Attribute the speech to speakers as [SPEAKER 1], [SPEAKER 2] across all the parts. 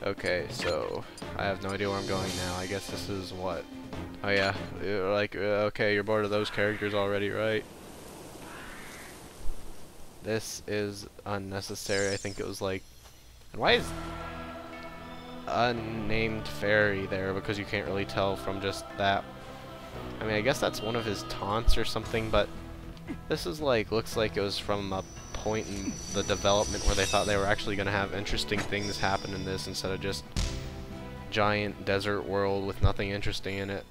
[SPEAKER 1] Okay, so I have no idea where I'm going now. I guess this is what? Oh yeah, like, okay, you're bored of those characters already, right? This is unnecessary. I think it was like... And why is unnamed fairy there? Because you can't really tell from just that. I mean, I guess that's one of his taunts or something, but this is like, looks like it was from a point in the development where they thought they were actually going to have interesting things happen in this instead of just giant desert world with nothing interesting in it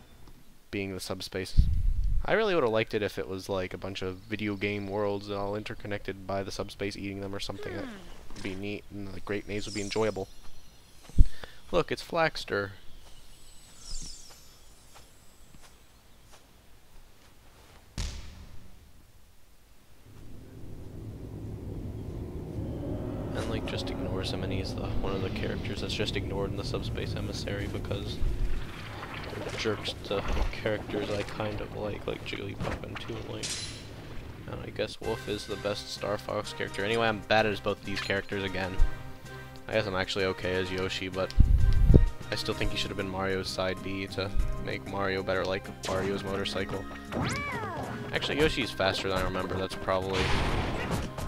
[SPEAKER 1] being the subspace. I really would have liked it if it was like a bunch of video game worlds all interconnected by the subspace eating them or something. That would be neat and the Great Maze would be enjoyable. Look, it's Flaxter. And like just ignores him, and he's one of the characters that's just ignored in the Subspace Emissary because they're jerks to characters I kind of like Jigglypuff and Toon Link. And I guess Wolf is the best Star Fox character. Anyway, I'm bad as both of these characters again. I guess I'm actually okay as Yoshi, but I still think he should have been Mario's side B to make Mario better like Mario's motorcycle. Actually, Yoshi's faster than I remember. That's probably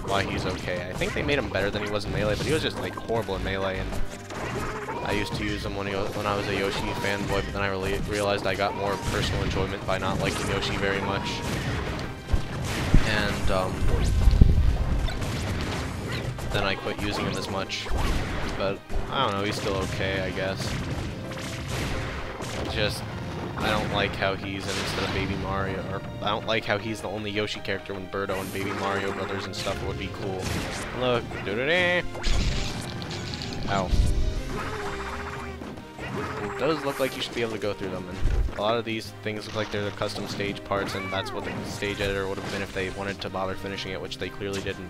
[SPEAKER 1] why he's okay. I think they made him better than he was in Melee, but he was just like horrible in Melee, and I used to use him when I was a Yoshi fanboy, but then I really realized I got more personal enjoyment by not liking Yoshi very much. And then I quit using him as much. But I don't know, he's still okay, I guess. Just I don't like how he's in instead of Baby Mario, or I don't like how he's the only Yoshi character when Birdo and Baby Mario Brothers and stuff would be cool. Look, doo-doo-doo. Ow. It does look like you should be able to go through them, and a lot of these things look like they're the custom stage parts, and that's what the stage editor would have been if they wanted to bother finishing it, which they clearly didn't.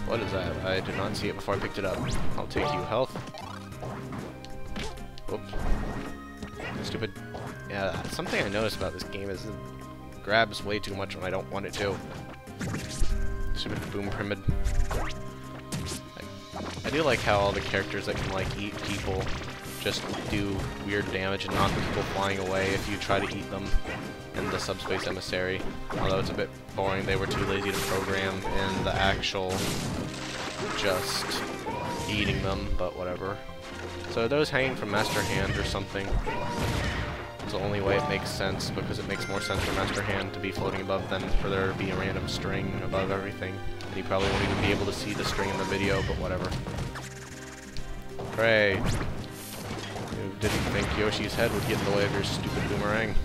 [SPEAKER 1] What is that? I did not see it before I picked it up. I'll take you. Health. Oops. Stupid. Yeah, something I noticed about this game is it grabs way too much when I don't want it to. Stupid Boom Pyramid. I do like how all the characters that can like eat people just do weird damage and knock people flying away if you try to eat them in the Subspace Emissary. Although it's a bit boring, they were too lazy to program in the actual just eating them, but whatever. So are those hanging from Master Hand or something? It's the only way it makes sense, because it makes more sense for Master Hand to be floating above than for there to be a random string above everything. And you probably won't even be able to see the string in the video, but whatever. Hooray! You didn't think Yoshi's head would get in the way of your stupid boomerang.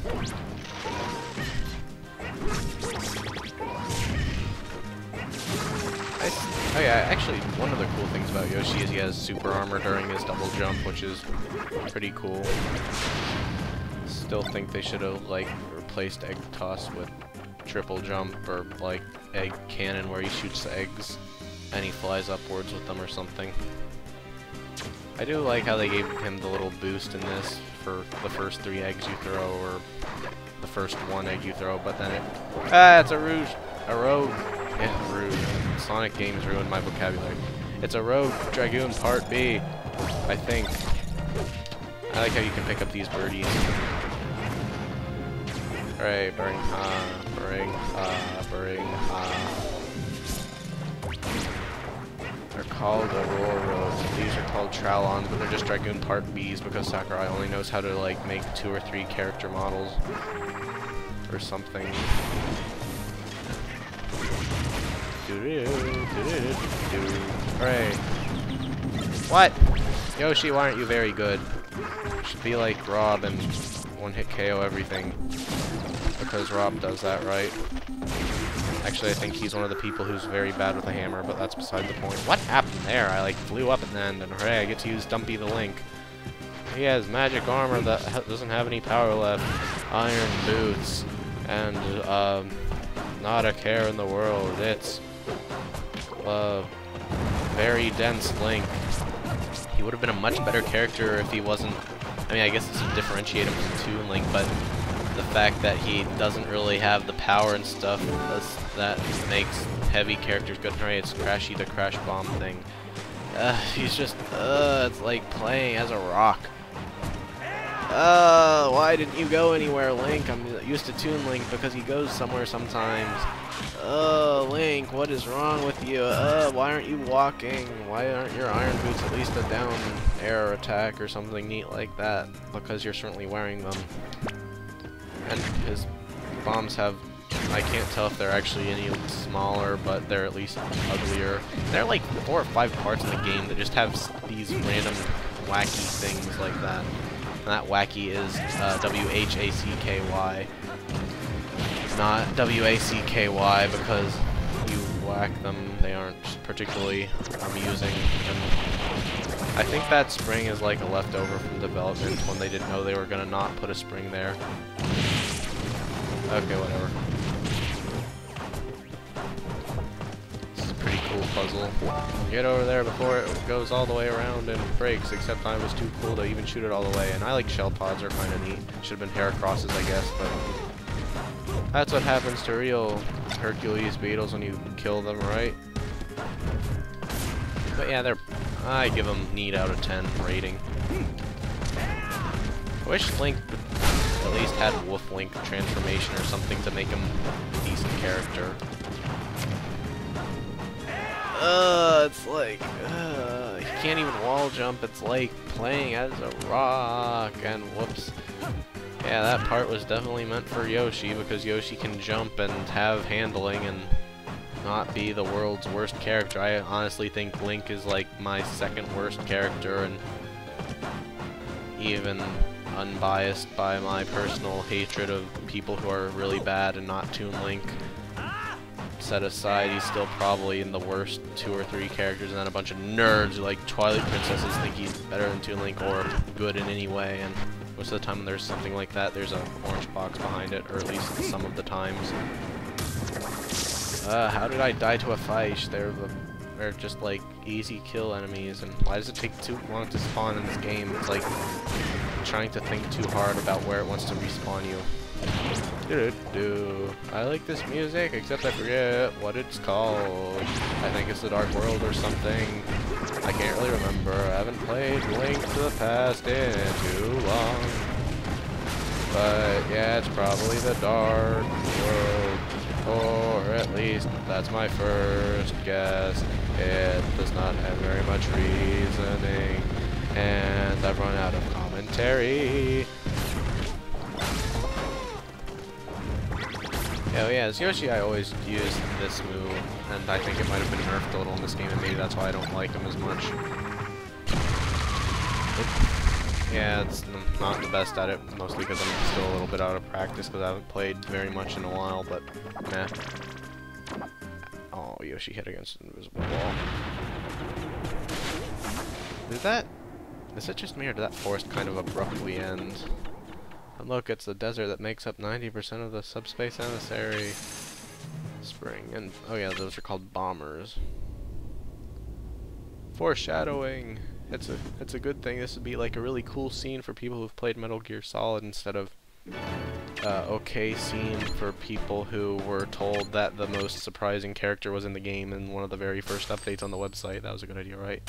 [SPEAKER 1] Oh yeah, actually, one of the cool things about Yoshi is he has super armor during his double jump, which is pretty cool. Still think they should have, like, replaced Egg Toss with triple jump, or, like, Egg Cannon where he shoots the eggs and he flies upwards with them or something. I do like how they gave him the little boost in this for the first 3 eggs you throw, or the first 1 egg you throw, but then it... Ah, it's a rogue. Yeah, rude. Sonic games ruined my vocabulary. It's a Rogue Dragoon Part B, I think. I like how you can pick up these birdies. Alright, bring They're called Aurora Roads. These are called Trowlons, but they're just Dragoon Part Bs because Sakurai only knows how to like make 2 or 3 character models or something. Hooray. What? Yoshi, why aren't you very good? You should be like Rob and one-hit KO everything. Because Rob does that, right? Actually, I think he's one of the people who's very bad with a hammer, but that's beside the point. What happened there? I like flew up at the end, and hooray, I get to use Dumpy the Link. He has magic armor that doesn't have any power left, iron boots, and not a care in the world. It's very dense Link. He would have been a much better character if he wasn't... I mean, I guess this would differentiate him from Toon Link, but the fact that he doesn't really have the power and stuff, that makes heavy characters good. Right, it's Crashy the Crash Bomb thing. He's just, it's like playing as a rock. Why didn't you go anywhere, Link? I'm used to Toon Link because he goes somewhere sometimes. Link, what is wrong with you? Why aren't you walking? Why aren't your iron boots at least a down air attack or something neat like that? Because you're certainly wearing them. And his bombs have, I can't tell if they're actually any smaller, but they're at least uglier. There are like 4 or 5 parts in the game that just have these random wacky things like that. And that wacky is W-H-A-C-K-Y. Not W-A-C-K-Y because you whack them, they aren't particularly amusing. And I think that spring is like a leftover from development when they didn't know they were gonna not put a spring there. Okay, whatever. This is a pretty cool puzzle. Get over there before it goes all the way around and breaks, except I was too cool to even shoot it all the way. And I like shell pods, are kind of neat. Should have been Heracrosses, I guess, but that's what happens to real Hercules beetles when you kill them, right? But yeah, I give them neat out of 10 rating. I wish Link at least had Wolf Link transformation or something to make him a decent character. It's like, he can't even wall jump. It's like playing as a rock, and whoops. Yeah, that part was definitely meant for Yoshi, because Yoshi can jump and have handling and not be the world's worst character. I honestly think Link is like my second worst character, and even unbiased by my personal hatred of people who are really bad and not Toon Link set aside, he's still probably in the worst 2 or 3 characters, and then a bunch of nerds who like Twilight Princesses think he's better than Toon Link or good in any way, and most of the time when there's something like that, there's a orange box behind it, or at least some of the times. How did I die to a fish? They're just like easy kill enemies, and why does it take too long to spawn in this game? It's like trying to think too hard about where it wants to respawn you. I like this music, except I forget what it's called. I think it's The Dark World or something. I can't really remember. I haven't played Link to the Past in too long. But yeah, it's probably The Dark World. Or at least that's my first guess. It does not have very much reasoning. And I've run out of commentary. Oh yeah, as Yoshi I always use this move, and I think it might have been nerfed a little in this game, and maybe that's why I don't like him as much. Yeah, it's not the best at it, mostly because I'm still a little bit out of practice, because I haven't played very much in a while, but meh. Oh, Yoshi hit against an invisible wall. Is it just me, or did that forest kind of abruptly end? And look, it's the desert that makes up 90% of the Subspace Emissary spring. And oh yeah, those are called bombers. Foreshadowing. It's a good thing. This would be like a really cool scene for people who've played Metal Gear Solid instead of okay scene for people who were told that the most surprising character was in the game in one of the very first updates on the website. That was a good idea, right?